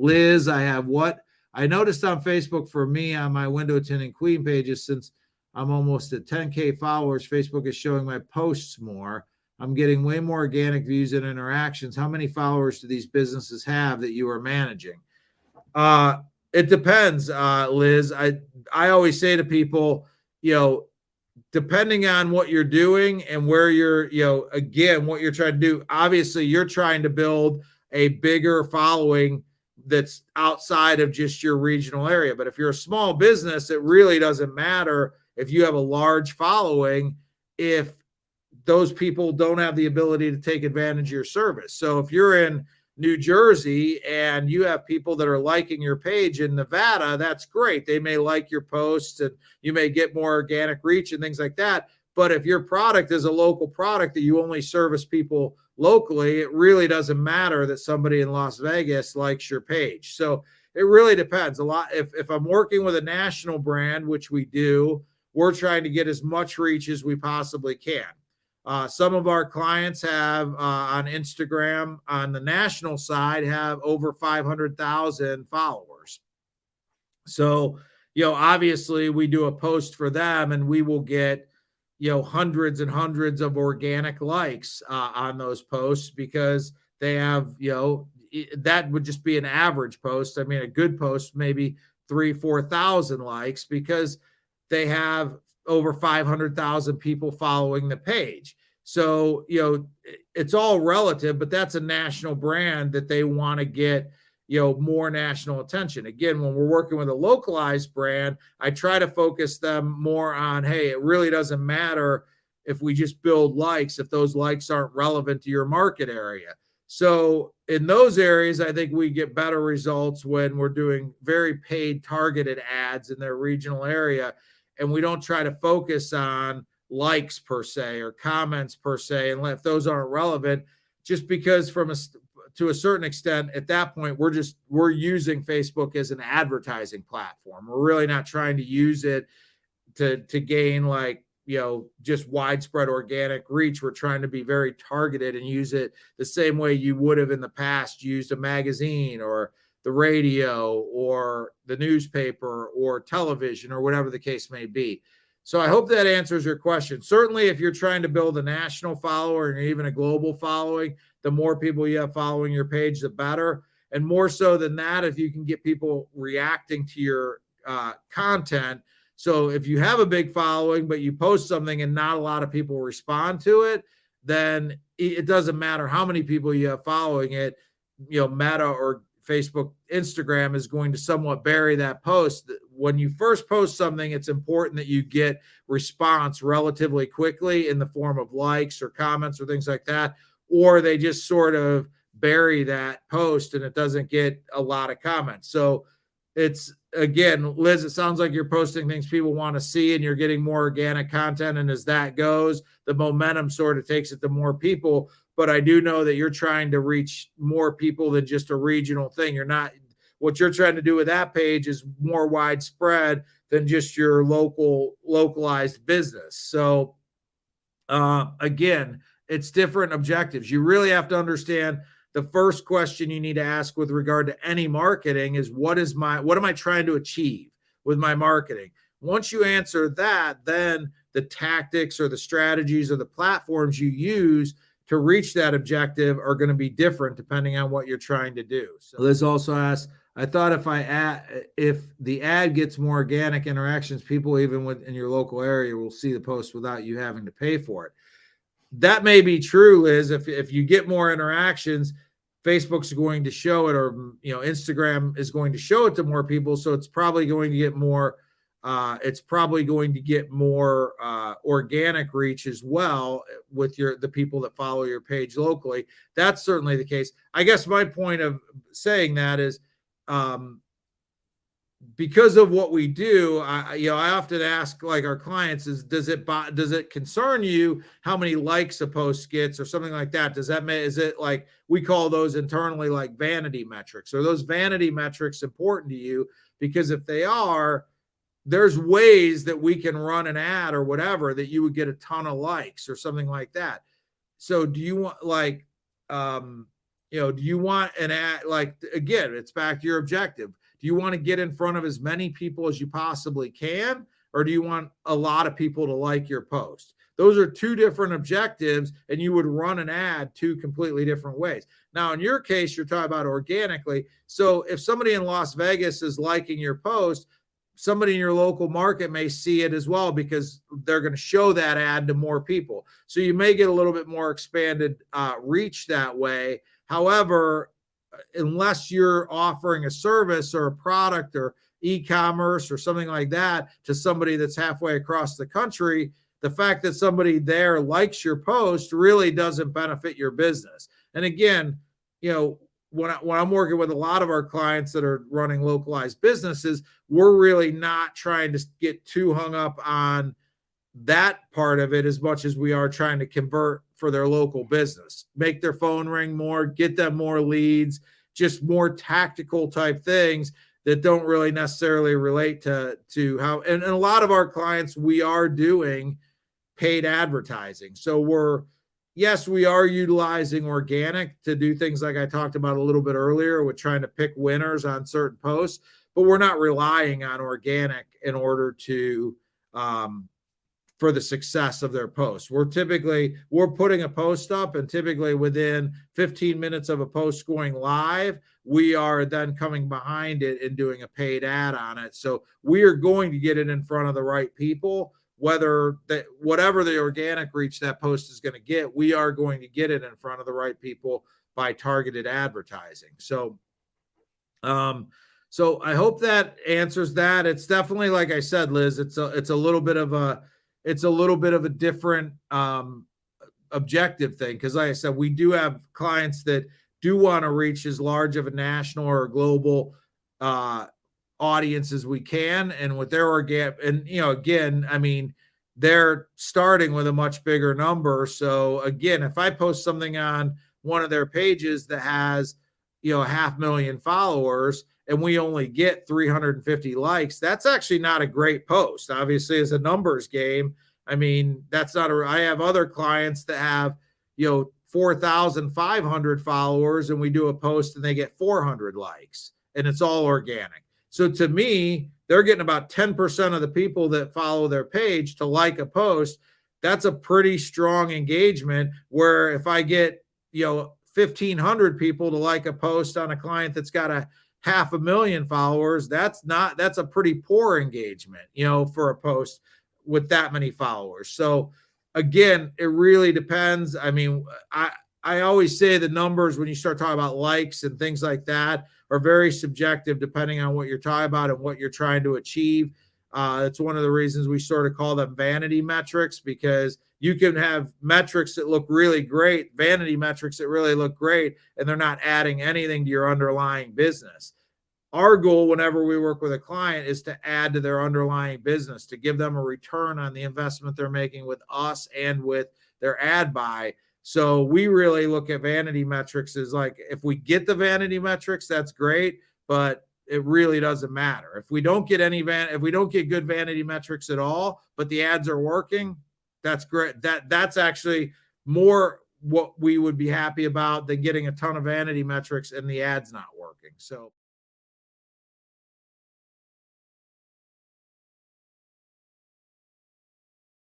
Liz, I noticed on Facebook for me on my window tinting queen pages, since I'm almost at 10K followers, Facebook is showing my posts more. I'm getting way more organic views and interactions. How many followers do these businesses have that you are managing? It depends, Liz. I always say to people, depending on what you're doing and where you're, again, what you're trying to do, obviously you're trying to build a bigger following that's outside of just your regional area. But if you're a small business, it really doesn't matter if you have a large following, if those people don't have the ability to take advantage of your service. So if you're in New Jersey and you have people that are liking your page in Nevada, that's great. They may like your posts and you may get more organic reach and things like that. But if your product is a local product that you only service people locally, it really doesn't matter that somebody in Las Vegas likes your page. So it really depends a lot. If I'm working with a national brand, which we do, we're trying to get as much reach as we possibly can. Some of our clients have on Instagram on the national side have over 500,000 followers. So, obviously we do a post for them and we will get, hundreds and hundreds of organic likes on those posts because they have, that would just be an average post. I mean, a good post, maybe 3,000-4,000 likes because they have over 500,000 people following the page. So, it's all relative, but that's a national brand that they want to get, more national attention. Again, when we're working with a localized brand, I try to focus them more on, hey, it really doesn't matter if we just build likes, if those likes aren't relevant to your market area. So in those areas, I think we get better results when we're doing very paid targeted ads in their regional area. And we don't try to focus on likes per se or comments per se, and if those aren't relevant, just because to a certain extent, at that point, we're using Facebook as an advertising platform. We're really not trying to use it to gain just widespread organic reach. We're trying to be very targeted and use it the same way you would have in the past used a magazine or the radio or the newspaper or television or whatever the case may be. So I hope that answers your question. Certainly, if you're trying to build a national follower or even a global following, the more people you have following your page, the better. And more so than that, if you can get people reacting to your content. So if you have a big following, but you post something and not a lot of people respond to it, then it doesn't matter how many people you have following it. Meta or Facebook, Instagram is going to somewhat bury that post. When you first post something, it's important that you get response relatively quickly in the form of likes or comments or things like that, or they just sort of bury that post and it doesn't get a lot of comments. So it's, again, Liz, it sounds like you're posting things people want to see and you're getting more organic content. And as that goes, the momentum sort of takes it to more people. But I do know that you're trying to reach more people than just a regional thing. What you're trying to do with that page is more widespread than just your localized business. So again, it's different objectives. You really have to understand the first question you need to ask with regard to any marketing is what am I trying to achieve with my marketing? Once you answer that, then the tactics or the strategies or the platforms you use to reach that objective are going to be different depending on what you're trying to do. So Liz also asked, I thought if the ad gets more organic interactions, people even in your local area will see the post without you having to pay for it. That may be true, Liz. If you get more interactions, Facebook's going to show it, or Instagram is going to show it to more people. So it's probably going to get more. Organic reach as well with the people that follow your page locally. That's certainly the case. I guess my point of saying that is because of what we do, I often ask our clients is, does it concern you how many likes a post gets or something like that? Is it like, we call those internally like vanity metrics? Are those vanity metrics important to you? Because if they are, there's ways that we can run an ad or whatever that you would get a ton of likes or something like that. So do you want Do you want an ad? Like, again, it's back to your objective. Do you want to get in front of as many people as you possibly can, or do you want a lot of people to like your post? Those are two different objectives, and you would run an ad two completely different ways. Now, in your case, you're talking about organically. So if somebody in Las Vegas is liking your post, somebody in your local market may see it as well, because they're going to show that ad to more people. So you may get a little bit more expanded reach that way. However, unless you're offering a service or a product or e-commerce or something like that to somebody that's halfway across the country, the fact that somebody there likes your post really doesn't benefit your business. And again, when I'm working with a lot of our clients that are running localized businesses, we're really not trying to get too hung up on that part of it as much as we are trying to convert for their local business, make their phone ring more, get them more leads, just more tactical type things that don't really necessarily relate to how, and a lot of our clients, we are doing paid advertising. So yes, we are utilizing organic to do things like I talked about a little bit earlier with trying to pick winners on certain posts, but we're not relying on organic in order to, for the success of their posts. We're putting a post up, and typically within 15 minutes of a post going live, we are then coming behind it and doing a paid ad on it. So we are going to get it in front of the right people, whatever the organic reach that post is going to get, we are going to get it in front of the right people by targeted advertising. So I hope that answers that. It's definitely, like I said, Liz, it's a little bit of a different objective thing, because like I said, we do have clients that do want to reach as large of a national or global audience as we can, and with their organic, and again, I mean, they're starting with a much bigger number. So again, if I post something on one of their pages that has 500,000 followers and we only get 350 likes, that's actually not a great post. Obviously, as a numbers game, I mean, that's not I have other clients that have 4,500 followers, and we do a post and they get 400 likes, and it's all organic. So to me, they're getting about 10% of the people that follow their page to like a post. That's a pretty strong engagement, where if I get 1,500 people to like a post on a client that's got a 500,000 followers, that's a pretty poor engagement, for a post with that many followers. So again, it really depends. I mean, I always say the numbers, when you start talking about likes and things like that, are very subjective depending on what you're talking about and what you're trying to achieve. It's one of the reasons we sort of call them vanity metrics, because you can have metrics that look really great, vanity metrics that really look great, and they're not adding anything to your underlying business. Our goal whenever we work with a client is to add to their underlying business, to give them a return on the investment they're making with us and with their ad buy. So we really look at vanity metrics as like, if we get the vanity metrics, that's great, but it really doesn't matter. If we don't get if we don't get good vanity metrics at all, but the ads are working, that's great. That's actually more what we would be happy about than getting a ton of vanity metrics and the ads not working. So